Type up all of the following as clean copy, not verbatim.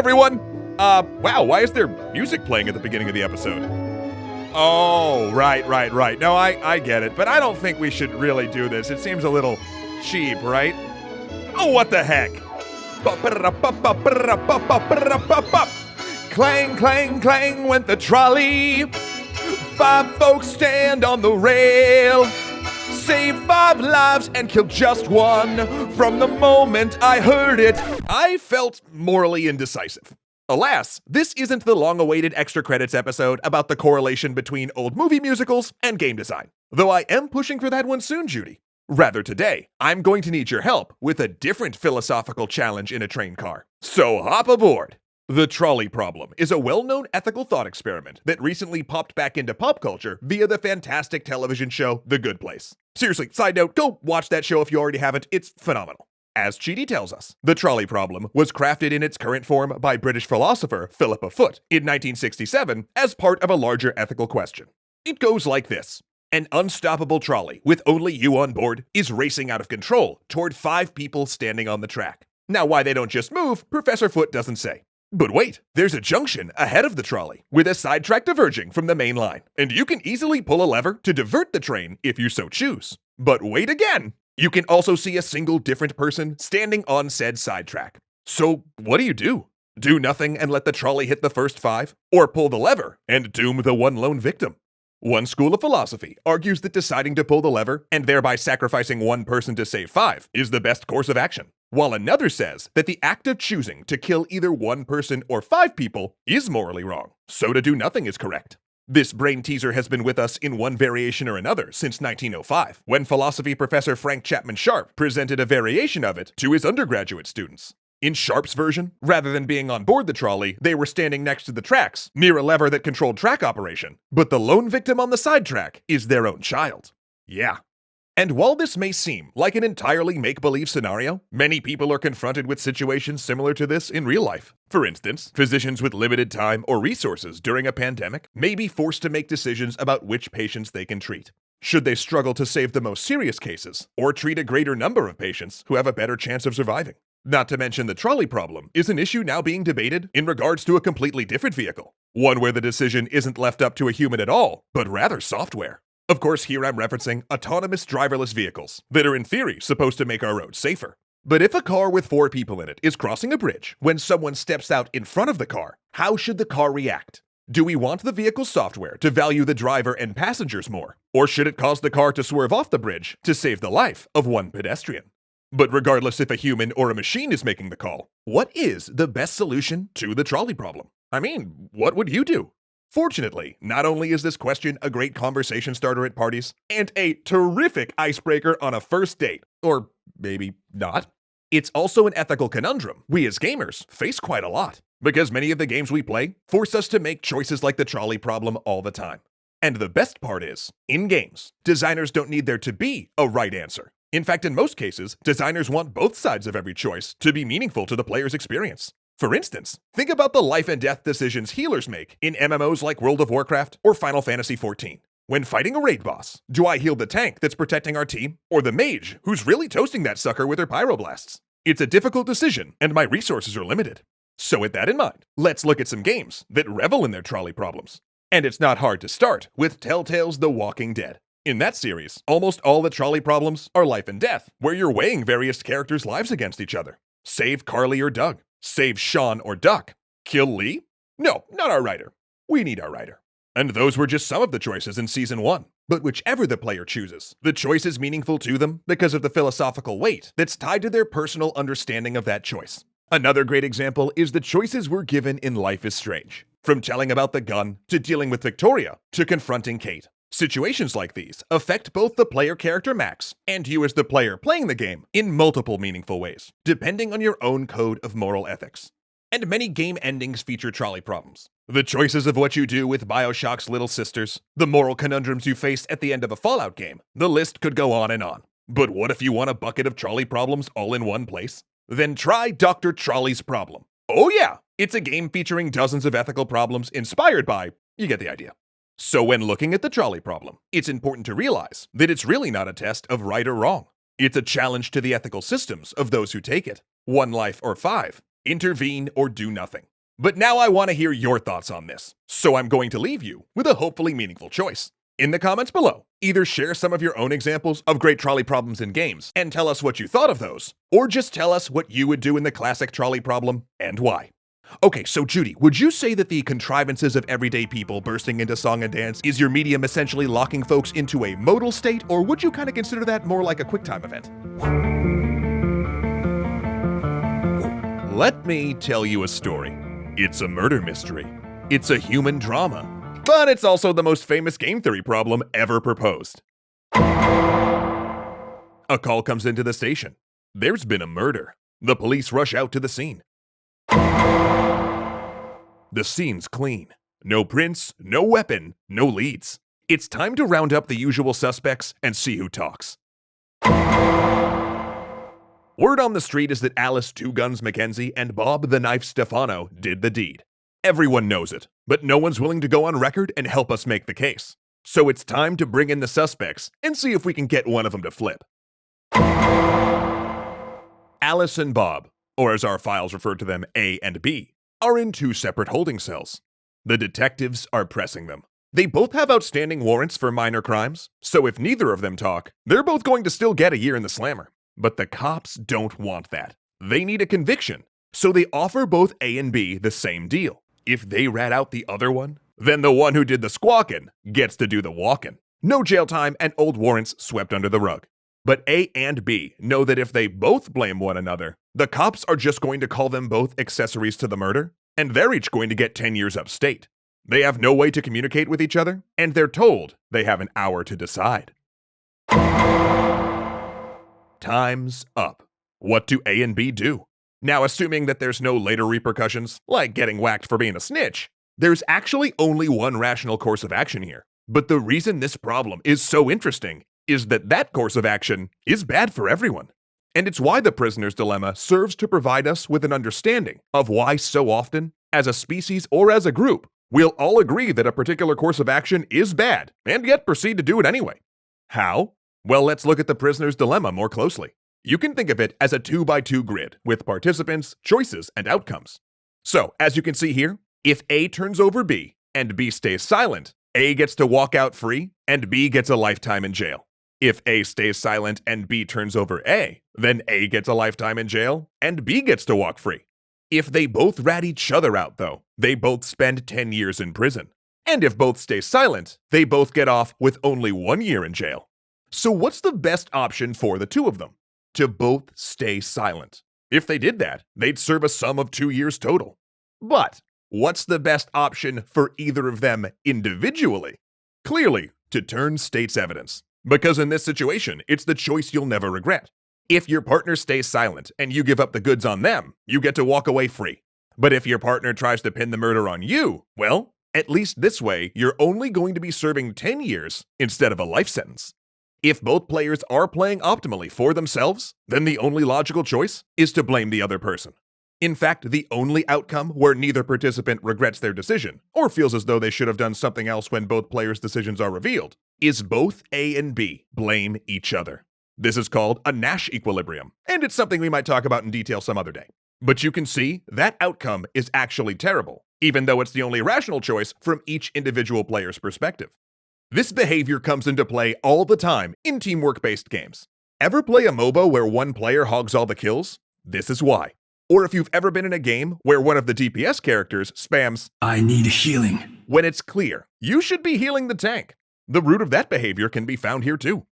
everyone! Wow, why is there music playing at the beginning of the episode? Oh, right. No, I get it, but I don't think we should really do this. It seems a little cheap, right? Oh, what the heck? Clang, clang, clang went the trolley. 5 folks stand on the rail. Save 5 lives and kill just 1. From the moment I heard it, I felt morally indecisive. Alas, this isn't the long-awaited extra credits episode about the correlation between old movie musicals and game design. Though I am pushing for that one soon, Judy. Rather today, I'm going to need your help with a different philosophical challenge in a train car. So hop aboard! The Trolley Problem is a well-known ethical thought experiment that recently popped back into pop culture via the fantastic television show The Good Place. Seriously, side note, go watch that show if you already haven't, it's phenomenal. As Chidi tells us, the trolley problem was crafted in its current form by British philosopher Philippa Foot in 1967 as part of a larger ethical question. It goes like this. An unstoppable trolley with only you on board is racing out of control toward 5 people standing on the track. Now, why they don't just move, Professor Foot doesn't say. But wait, there's a junction ahead of the trolley with a side track diverging from the main line, and you can easily pull a lever to divert the train if you so choose. But wait again! You can also see a single different person standing on said sidetrack. So what do? Do nothing and let the trolley hit the first 5? Or pull the lever and doom the one lone victim? One school of philosophy argues that deciding to pull the lever and thereby sacrificing 1 person to save 5 is the best course of action, while another says that the act of choosing to kill either 1 person or 5 people is morally wrong, so to do nothing is correct. This brain teaser has been with us in one variation or another since 1905, when philosophy professor Frank Chapman Sharp presented a variation of it to his undergraduate students. In Sharp's version, rather than being on board the trolley, they were standing next to the tracks, near a lever that controlled track operation, but the lone victim on the sidetrack is their own child. Yeah. And while this may seem like an entirely make-believe scenario, many people are confronted with situations similar to this in real life. For instance, physicians with limited time or resources during a pandemic may be forced to make decisions about which patients they can treat. Should they struggle to save the most serious cases, or treat a greater number of patients who have a better chance of surviving? Not to mention the trolley problem is an issue now being debated in regards to a completely different vehicle. One where the decision isn't left up to a human at all, but rather software. Of course, here I'm referencing autonomous driverless vehicles that are in theory supposed to make our roads safer. But if a car with 4 people in it is crossing a bridge when someone steps out in front of the car, how should the car react? Do we want the vehicle's software to value the driver and passengers more? Or should it cause the car to swerve off the bridge to save the life of 1 pedestrian? But regardless if a human or a machine is making the call, what is the best solution to the trolley problem? I mean, what would you do? Fortunately, not only is this question a great conversation starter at parties, and a terrific icebreaker on a first date, or maybe not, it's also an ethical conundrum we as gamers face quite a lot, because many of the games we play force us to make choices like the trolley problem all the time. And the best part is, in games, designers don't need there to be a right answer. In fact, in most cases, designers want both sides of every choice to be meaningful to the player's experience. For instance, think about the life and death decisions healers make in MMOs like World of Warcraft or Final Fantasy XIV. When fighting a raid boss, do I heal the tank that's protecting our team, or the mage who's really toasting that sucker with her pyroblasts? It's a difficult decision, and my resources are limited. So with that in mind, let's look at some games that revel in their trolley problems. And it's not hard to start with Telltale's The Walking Dead. In that series, almost all the trolley problems are life and death, where you're weighing various characters' lives against each other. Save Carly or Doug. Save Sean or Duck. Kill Lee? No, not our writer. We need our writer. And those were just some of the choices in Season 1. But whichever the player chooses, the choice is meaningful to them because of the philosophical weight that's tied to their personal understanding of that choice. Another great example is the choices we're given in Life is Strange. From telling about the gun, to dealing with Victoria, to confronting Kate. Situations like these affect both the player character Max and you as the player playing the game in multiple meaningful ways, depending on your own code of moral ethics. And many game endings feature trolley problems. The choices of what you do with BioShock's Little Sisters, the moral conundrums you face at the end of a Fallout game, the list could go on and on. But what if you want a bucket of trolley problems all in one place? Then try Dr. Trolley's Problem. Oh yeah, it's a game featuring dozens of ethical problems inspired by, you get the idea. So when looking at the trolley problem, it's important to realize that it's really not a test of right or wrong. It's a challenge to the ethical systems of those who take it. 1 life or 5. Intervene or do nothing. But now I want to hear your thoughts on this, so I'm going to leave you with a hopefully meaningful choice. In the comments below, either share some of your own examples of great trolley problems in games and tell us what you thought of those, or just tell us what you would do in the classic trolley problem and why. Okay, so Judy, would you say that the contrivances of everyday people bursting into song and dance is your medium essentially locking folks into a modal state, or would you kind of consider that more like a QuickTime event? Let me tell you a story. It's a murder mystery. It's a human drama. But it's also the most famous game theory problem ever proposed. A call comes into the station. There's been a murder. The police rush out to the scene. The scene's clean. No prints, no weapon, no leads. It's time to round up the usual suspects and see who talks. Word on the street is that Alice Two Guns Mackenzie and Bob the Knife Stefano did the deed. Everyone knows it, but no one's willing to go on record and help us make the case. So it's time to bring in the suspects and see if we can get one of them to flip. Alice and Bob, or as our files refer to them, A and B, are in two separate holding cells. The detectives are pressing them. They both have outstanding warrants for minor crimes, so if neither of them talk, they're both going to still get a year in the slammer. But the cops don't want that. They need a conviction, so they offer both A and B the same deal. If they rat out the other one, then the one who did the squawking gets to do the walking. No jail time and old warrants swept under the rug. But A and B know that if they both blame one another, the cops are just going to call them both accessories to the murder, and they're each going to get 10 years upstate. They have no way to communicate with each other, and they're told they have an hour to decide. Time's up. What do A and B do? Now, assuming that there's no later repercussions, like getting whacked for being a snitch, there's actually only one rational course of action here. But the reason this problem is so interesting is that that course of action is bad for everyone. And it's why the prisoner's dilemma serves to provide us with an understanding of why so often, as a species or as a group, we'll all agree that a particular course of action is bad, and yet proceed to do it anyway. How? Well, let's look at the prisoner's dilemma more closely. You can think of it as a 2x2 grid with participants, choices, and outcomes. So, as you can see here, if A turns over B and B stays silent, A gets to walk out free and B gets a lifetime in jail. If A stays silent and B turns over A, then A gets a lifetime in jail and B gets to walk free. If they both rat each other out, though, they both spend 10 years in prison. And if both stay silent, they both get off with only 1 year in jail. So what's the best option for the two of them? To both stay silent. If they did that, they'd serve a sum of 2 years total. But what's the best option for either of them individually? Clearly, to turn state's evidence. Because in this situation, it's the choice you'll never regret. If your partner stays silent and you give up the goods on them, you get to walk away free. But if your partner tries to pin the murder on you, well, at least this way, you're only going to be serving 10 years instead of a life sentence. If both players are playing optimally for themselves, then the only logical choice is to blame the other person. In fact, the only outcome where neither participant regrets their decision, or feels as though they should have done something else when both players' decisions are revealed, is both A and B blame each other. This is called a Nash equilibrium, and it's something we might talk about in detail some other day. But you can see that outcome is actually terrible, even though it's the only rational choice from each individual player's perspective. This behavior comes into play all the time in teamwork-based games. Ever play a MOBA where one player hogs all the kills? This is why. Or if you've ever been in a game where one of the DPS characters spams, "I need healing," when it's clear you should be healing the tank. The root of that behavior can be found here too.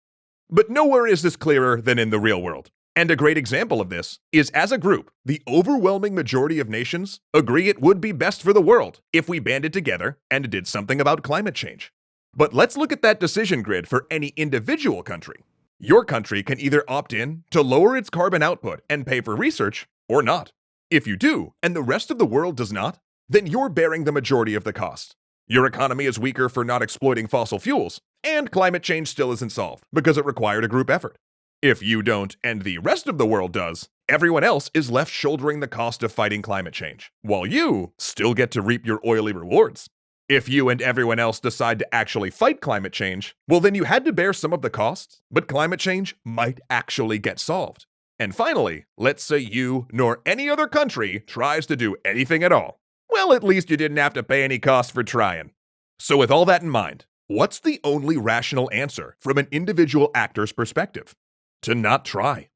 But nowhere is this clearer than in the real world. And a great example of this is, as a group, the overwhelming majority of nations agree it would be best for the world if we banded together and did something about climate change. But let's look at that decision grid for any individual country. Your country can either opt in to lower its carbon output and pay for research, or not. If you do, and the rest of the world does not, then you're bearing the majority of the cost. Your economy is weaker for not exploiting fossil fuels, and climate change still isn't solved because it required a group effort. If you don't, and the rest of the world does, everyone else is left shouldering the cost of fighting climate change, while you still get to reap your oily rewards. If you and everyone else decide to actually fight climate change, well then you had to bear some of the costs, but climate change might actually get solved. And finally, let's say you nor any other country tries to do anything at all. Well, at least you didn't have to pay any cost for trying. So with all that in mind, what's the only rational answer from an individual actor's perspective? To not try.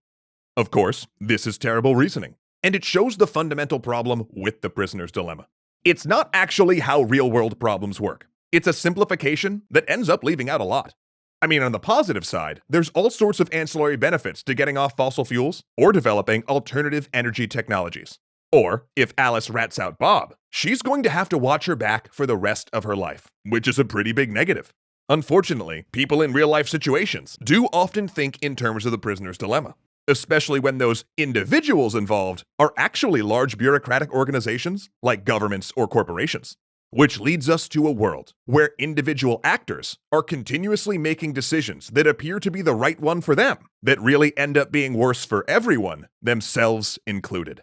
Of course, this is terrible reasoning, and it shows the fundamental problem with the prisoner's dilemma. It's not actually how real-world problems work. It's a simplification that ends up leaving out a lot. I mean, on the positive side, there's all sorts of ancillary benefits to getting off fossil fuels or developing alternative energy technologies. Or, if Alice rats out Bob, she's going to have to watch her back for the rest of her life, which is a pretty big negative. Unfortunately, people in real-life situations do often think in terms of the prisoner's dilemma, especially when those individuals involved are actually large bureaucratic organizations like governments or corporations. Which leads us to a world where individual actors are continuously making decisions that appear to be the right one for them, that really end up being worse for everyone, themselves included.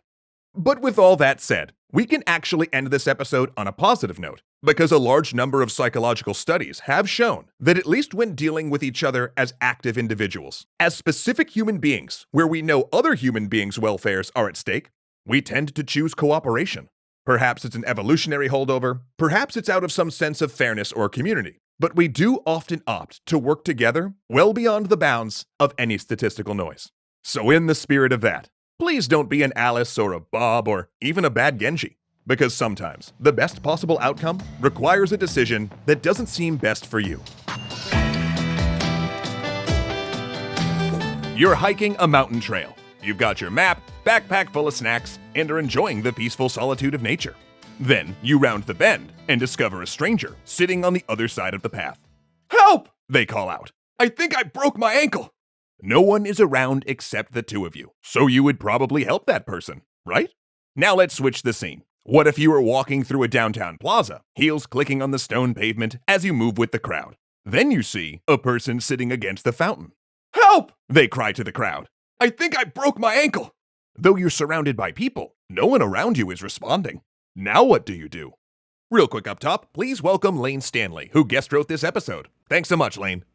But with all that said, we can actually end this episode on a positive note, because a large number of psychological studies have shown that at least when dealing with each other as active individuals, as specific human beings where we know other human beings' welfares are at stake, we tend to choose cooperation. Perhaps it's an evolutionary holdover, perhaps it's out of some sense of fairness or community, but we do often opt to work together well beyond the bounds of any statistical noise. So in the spirit of that, please don't be an Alice or a Bob or even a bad Genji, because sometimes the best possible outcome requires a decision that doesn't seem best for you. You're hiking a mountain trail. You've got your map, backpack full of snacks, and are enjoying the peaceful solitude of nature. Then you round the bend and discover a stranger sitting on the other side of the path. "Help!" they call out. "I think I broke my ankle." No one is around except the two of you, so you would probably help that person, right? Now let's switch the scene. What if you were walking through a downtown plaza, heels clicking on the stone pavement as you move with the crowd? Then you see a person sitting against the fountain. "Help!" they cry to the crowd. "I think I broke my ankle." Though you're surrounded by people, no one around you is responding. Now what do? Real quick up top, please welcome Lane Stanley, who guest wrote this episode. Thanks so much, Lane.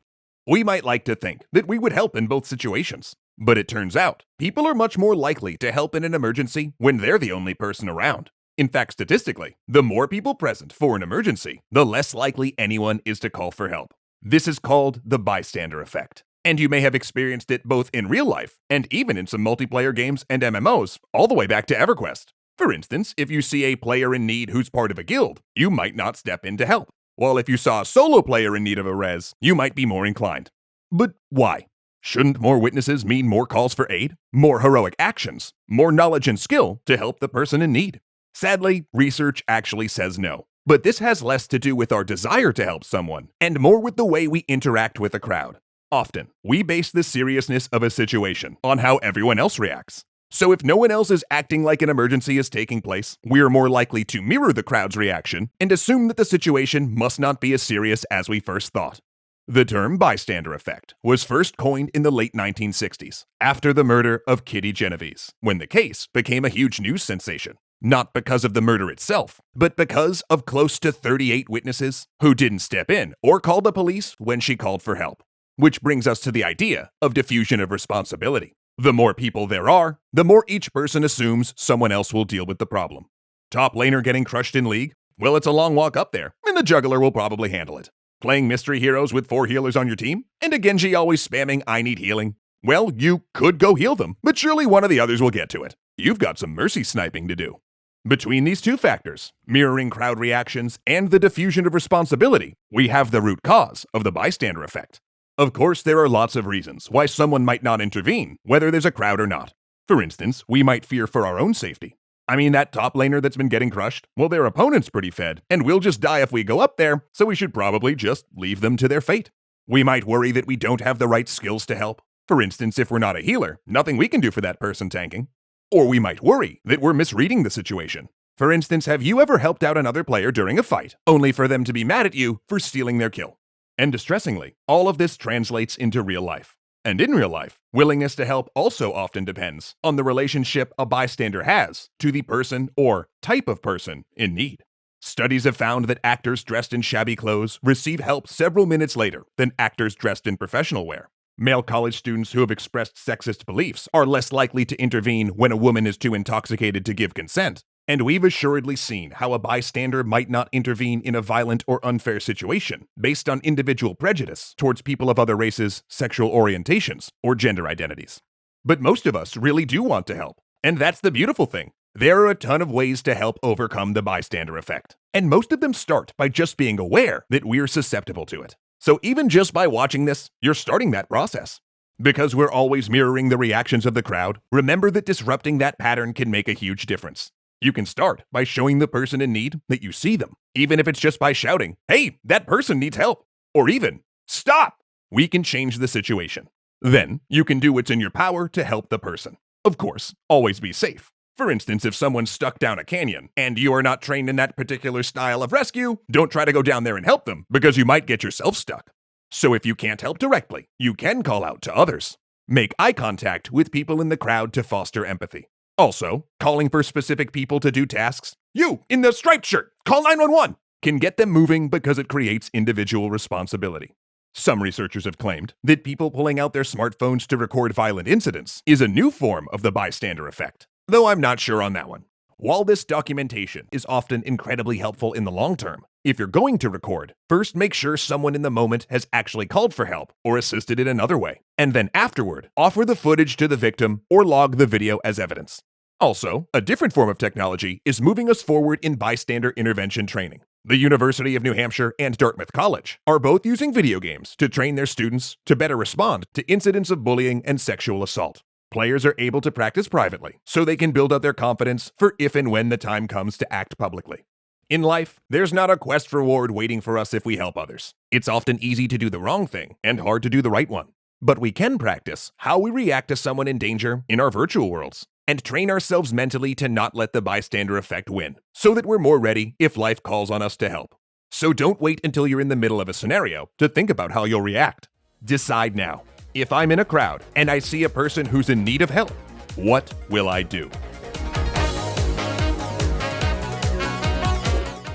We might like to think that we would help in both situations, but it turns out people are much more likely to help in an emergency when they're the only person around. In fact, statistically, the more people present for an emergency, the less likely anyone is to call for help. This is called the Bystander Effect. And you may have experienced it both in real life and even in some multiplayer games and MMOs, all the way back to EverQuest. For instance, if you see a player in need who's part of a guild, you might not step in to help. While if you saw a solo player in need of a res, you might be more inclined. But why? Shouldn't more witnesses mean more calls for aid, more heroic actions, more knowledge and skill to help the person in need? Sadly, research actually says no. But this has less to do with our desire to help someone, and more with the way we interact with a crowd. Often, we base the seriousness of a situation on how everyone else reacts. So if no one else is acting like an emergency is taking place, we are more likely to mirror the crowd's reaction and assume that the situation must not be as serious as we first thought. The term bystander effect was first coined in the late 1960s, after the murder of Kitty Genovese, when the case became a huge news sensation. Not because of the murder itself, but because of close to 38 witnesses who didn't step in or call the police when she called for help. Which brings us to the idea of diffusion of responsibility. The more people there are, the more each person assumes someone else will deal with the problem. Top laner getting crushed in League? Well, it's a long walk up there, and the juggler will probably handle it. Playing mystery heroes with 4 healers on your team? And a Genji always spamming "I need healing"? Well, you could go heal them, but surely one of the others will get to it. You've got some mercy sniping to do. Between these two factors, mirroring crowd reactions and the diffusion of responsibility, we have the root cause of the bystander effect. Of course, there are lots of reasons why someone might not intervene, whether there's a crowd or not. For instance, we might fear for our own safety. I mean, that top laner that's been getting crushed, well, their opponent's pretty fed, and we'll just die if we go up there, so we should probably just leave them to their fate. We might worry that we don't have the right skills to help. For instance, if we're not a healer, nothing we can do for that person tanking. Or we might worry that we're misreading the situation. For instance, have you ever helped out another player during a fight, only for them to be mad at you for stealing their kill? And distressingly, all of this translates into real life. And in real life, willingness to help also often depends on the relationship a bystander has to the person or type of person in need. Studies have found that actors dressed in shabby clothes receive help several minutes later than actors dressed in professional wear. Male college students who have expressed sexist beliefs are less likely to intervene when a woman is too intoxicated to give consent. And we've assuredly seen how a bystander might not intervene in a violent or unfair situation based on individual prejudice towards people of other races, sexual orientations, or gender identities. But most of us really do want to help. And that's the beautiful thing. There are a ton of ways to help overcome the bystander effect. And most of them start by just being aware that we're susceptible to it. So even just by watching this, you're starting that process. Because we're always mirroring the reactions of the crowd, remember that disrupting that pattern can make a huge difference. You can start by showing the person in need that you see them, even if it's just by shouting, "Hey, that person needs help," or even, "Stop!" We can change the situation. Then, you can do what's in your power to help the person. Of course, always be safe. For instance, if someone's stuck down a canyon and you are not trained in that particular style of rescue, don't try to go down there and help them because you might get yourself stuck. So if you can't help directly, you can call out to others. Make eye contact with people in the crowd to foster empathy. Also, calling for specific people to do tasks, "You, in the striped shirt, call 911, can get them moving because it creates individual responsibility. Some researchers have claimed that people pulling out their smartphones to record violent incidents is a new form of the bystander effect, though I'm not sure on that one. While this documentation is often incredibly helpful in the long term, if you're going to record, first make sure someone in the moment has actually called for help or assisted in another way, and then afterward, offer the footage to the victim or log the video as evidence. Also, a different form of technology is moving us forward in bystander intervention training. The University of New Hampshire and Dartmouth College are both using video games to train their students to better respond to incidents of bullying and sexual assault. Players are able to practice privately, so they can build up their confidence for if and when the time comes to act publicly. In life, there's not a quest reward waiting for us if we help others. It's often easy to do the wrong thing and hard to do the right one. But we can practice how we react to someone in danger in our virtual worlds, and train ourselves mentally to not let the bystander effect win, so that we're more ready if life calls on us to help. So don't wait until you're in the middle of a scenario to think about how you'll react. Decide now. If I'm in a crowd and I see a person who's in need of help, what will I do?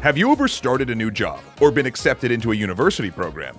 Have you ever started a new job or been accepted into a university program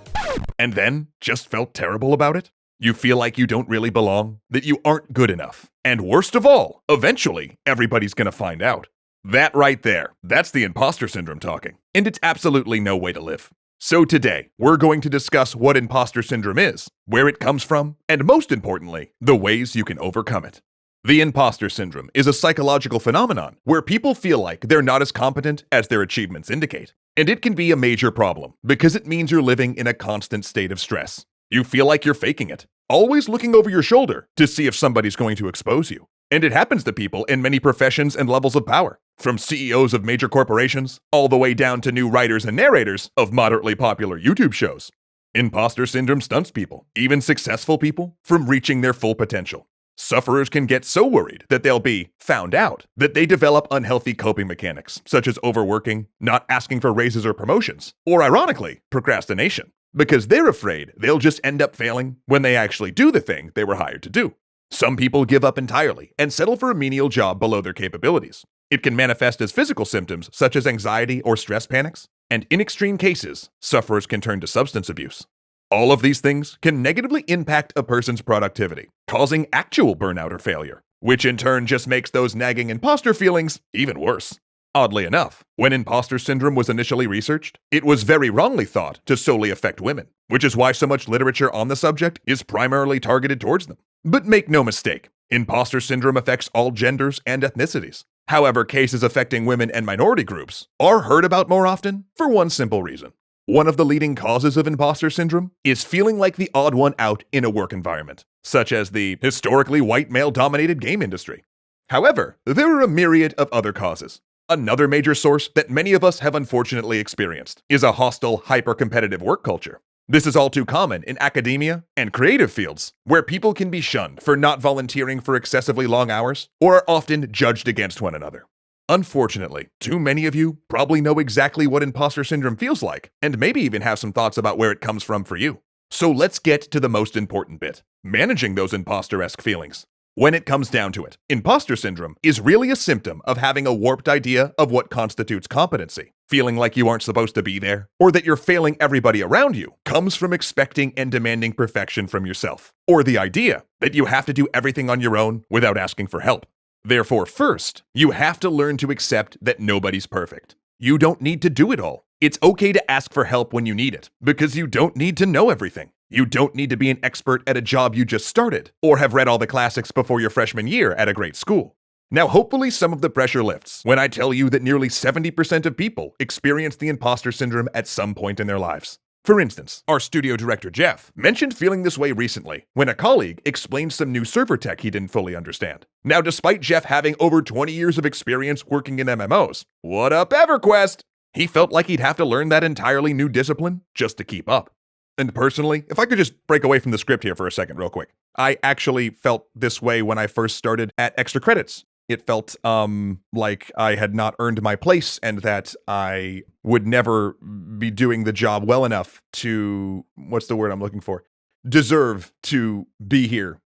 and then just felt terrible about it? You feel like you don't really belong, that you aren't good enough. And worst of all, eventually, everybody's gonna find out. That right there, that's the imposter syndrome talking. And it's absolutely no way to live. So today, we're going to discuss what imposter syndrome is, where it comes from, and most importantly, the ways you can overcome it. The imposter syndrome is a psychological phenomenon where people feel like they're not as competent as their achievements indicate. And it can be a major problem because it means you're living in a constant state of stress. You feel like you're faking it, always looking over your shoulder to see if somebody's going to expose you. And it happens to people in many professions and levels of power, from CEOs of major corporations, all the way down to new writers and narrators of moderately popular YouTube shows. Imposter syndrome stunts people, even successful people, from reaching their full potential. Sufferers can get so worried that they'll be found out that they develop unhealthy coping mechanics, such as overworking, not asking for raises or promotions, or ironically, procrastination. Because they're afraid they'll just end up failing when they actually do the thing they were hired to do. Some people give up entirely and settle for a menial job below their capabilities. It can manifest as physical symptoms such as anxiety or stress panics, and in extreme cases, sufferers can turn to substance abuse. All of these things can negatively impact a person's productivity, causing actual burnout or failure, which in turn just makes those nagging imposter feelings even worse. Oddly enough, when imposter syndrome was initially researched, it was very wrongly thought to solely affect women, which is why so much literature on the subject is primarily targeted towards them. But make no mistake, imposter syndrome affects all genders and ethnicities. However, cases affecting women and minority groups are heard about more often for one simple reason. One of the leading causes of imposter syndrome is feeling like the odd one out in a work environment, such as the historically white male-dominated game industry. However, there are a myriad of other causes. Another major source that many of us have unfortunately experienced is a hostile, hyper-competitive work culture. This is all too common in academia and creative fields, where people can be shunned for not volunteering for excessively long hours or are often judged against one another. Unfortunately, too many of you probably know exactly what imposter syndrome feels like, and maybe even have some thoughts about where it comes from for you. So let's get to the most important bit, managing those imposter-esque feelings. When it comes down to it, imposter syndrome is really a symptom of having a warped idea of what constitutes competency. Feeling like you aren't supposed to be there, or that you're failing everybody around you, comes from expecting and demanding perfection from yourself, or the idea that you have to do everything on your own without asking for help. Therefore, first, you have to learn to accept that nobody's perfect. You don't need to do it all. It's okay to ask for help when you need it, because you don't need to know everything. You don't need to be an expert at a job you just started, or have read all the classics before your freshman year at a great school. Now, hopefully some of the pressure lifts when I tell you that nearly 70% of people experience the imposter syndrome at some point in their lives. For instance, our studio director Jeff mentioned feeling this way recently when a colleague explained some new server tech he didn't fully understand. Now, despite Jeff having over 20 years of experience working in MMOs, what up EverQuest? He felt like he'd have to learn that entirely new discipline just to keep up. And personally, if I could just break away from the script here for a second real quick, I actually felt this way when I first started at Extra Credits. It felt like I had not earned my place and that I would never be doing the job well enough to, what's the word I'm looking for? Deserve to be here,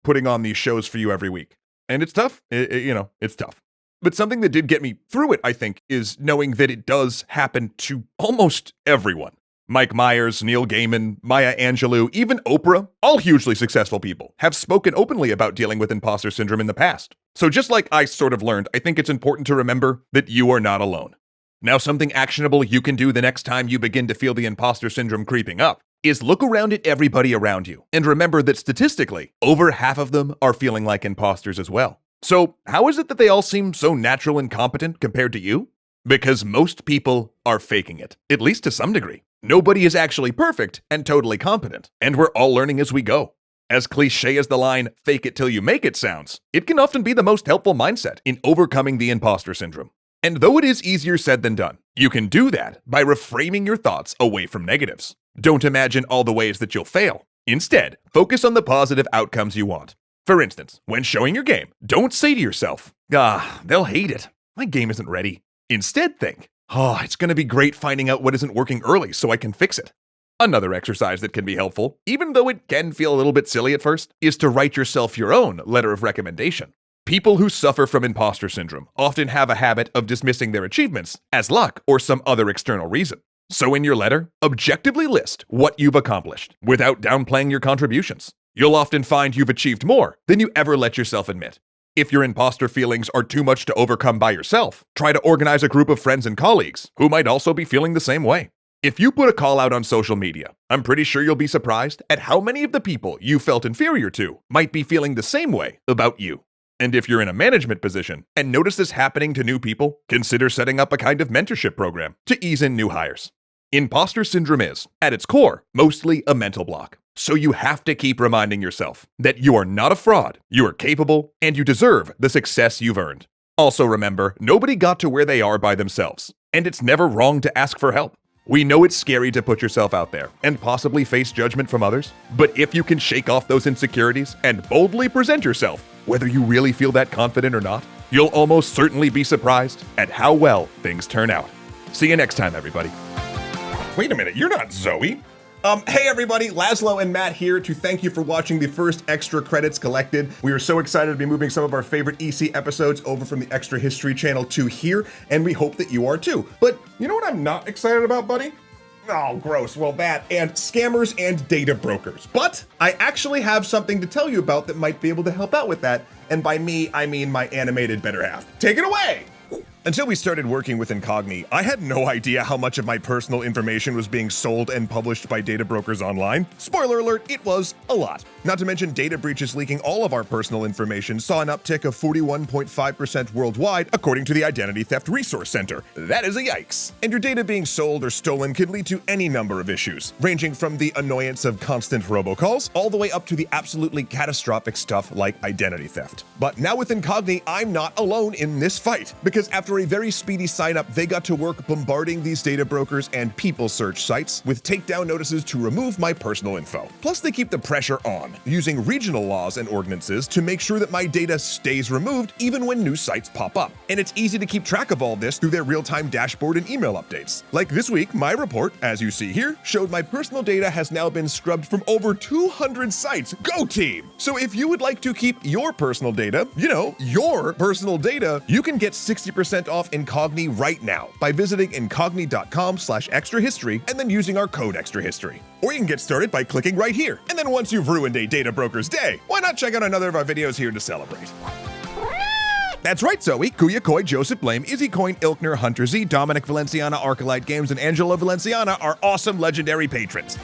putting on these shows for you every week. And it's tough. It's tough. But something that did get me through it, I think, is knowing that it does happen to almost everyone. Mike Myers, Neil Gaiman, Maya Angelou, even Oprah, all hugely successful people, have spoken openly about dealing with imposter syndrome in the past. So just like I sort of learned, I think it's important to remember that you are not alone. Now, something actionable you can do the next time you begin to feel the imposter syndrome creeping up is look around at everybody around you and remember that statistically, over half of them are feeling like imposters as well. So how is it that they all seem so natural and competent compared to you? Because most people are faking it, at least to some degree. Nobody is actually perfect and totally competent, and we're all learning as we go. As cliche as the line, "fake it till you make it" sounds, it can often be the most helpful mindset in overcoming the imposter syndrome. And though it is easier said than done, you can do that by reframing your thoughts away from negatives. Don't imagine all the ways that you'll fail. Instead, focus on the positive outcomes you want. For instance, when showing your game, don't say to yourself, they'll hate it. My game isn't ready. Instead, think, it's going to be great finding out what isn't working early so I can fix it. Another exercise that can be helpful, even though it can feel a little bit silly at first, is to write yourself your own letter of recommendation. People who suffer from imposter syndrome often have a habit of dismissing their achievements as luck or some other external reason. So in your letter, objectively list what you've accomplished without downplaying your contributions. You'll often find you've achieved more than you ever let yourself admit. If your imposter feelings are too much to overcome by yourself, try to organize a group of friends and colleagues who might also be feeling the same way. If you put a call out on social media, I'm pretty sure you'll be surprised at how many of the people you felt inferior to might be feeling the same way about you. And if you're in a management position and notice this happening to new people, consider setting up a kind of mentorship program to ease in new hires. Imposter syndrome is, at its core, mostly a mental block. So you have to keep reminding yourself that you are not a fraud, you are capable, and you deserve the success you've earned. Also remember, nobody got to where they are by themselves, and it's never wrong to ask for help. We know it's scary to put yourself out there and possibly face judgment from others, but if you can shake off those insecurities and boldly present yourself, whether you really feel that confident or not, you'll almost certainly be surprised at how well things turn out. See you next time, everybody. Wait a minute, you're not Zoe. Hey everybody, Laszlo and Matt here to thank you for watching the first Extra Credits Collected. We are so excited to be moving some of our favorite EC episodes over from the Extra History channel to here, and we hope that you are too. But you know what I'm not excited about, buddy? Oh, gross. Well, that and scammers and data brokers. But I actually have something to tell you about that might be able to help out with that. And by me, I mean my animated better half. Take it away! Until we started working with Incogni, I had no idea how much of my personal information was being sold and published by data brokers online. Spoiler alert, it was a lot. Not to mention data breaches leaking all of our personal information saw an uptick of 41.5% worldwide, according to the Identity Theft Resource Center. That is a yikes. And your data being sold or stolen can lead to any number of issues, ranging from the annoyance of constant robocalls, all the way up to the absolutely catastrophic stuff like identity theft. But now with Incogni, I'm not alone in this fight, because after a very speedy sign-up, they got to work bombarding these data brokers and people search sites with takedown notices to remove my personal info. Plus, they keep the pressure on, using regional laws and ordinances to make sure that my data stays removed even when new sites pop up. And it's easy to keep track of all this through their real-time dashboard and email updates. Like this week, my report, as you see here, showed my personal data has now been scrubbed from over 200 sites. Go team! So if you would like to keep your personal data, your personal data, you can get 60% off Incogni right now by visiting incogni.com/extrahistory and then using our code extrahistory. Or you can get started by clicking right here. And then once you've ruined a data broker's day, why not check out another of our videos here to celebrate? That's right, Zoe. Kuya Koi, Joseph Blame, Izzy Coin, Ilkner, Hunter Z, Dominic Valenciana, Arcolite Games, and Angelo Valenciana are awesome legendary patrons.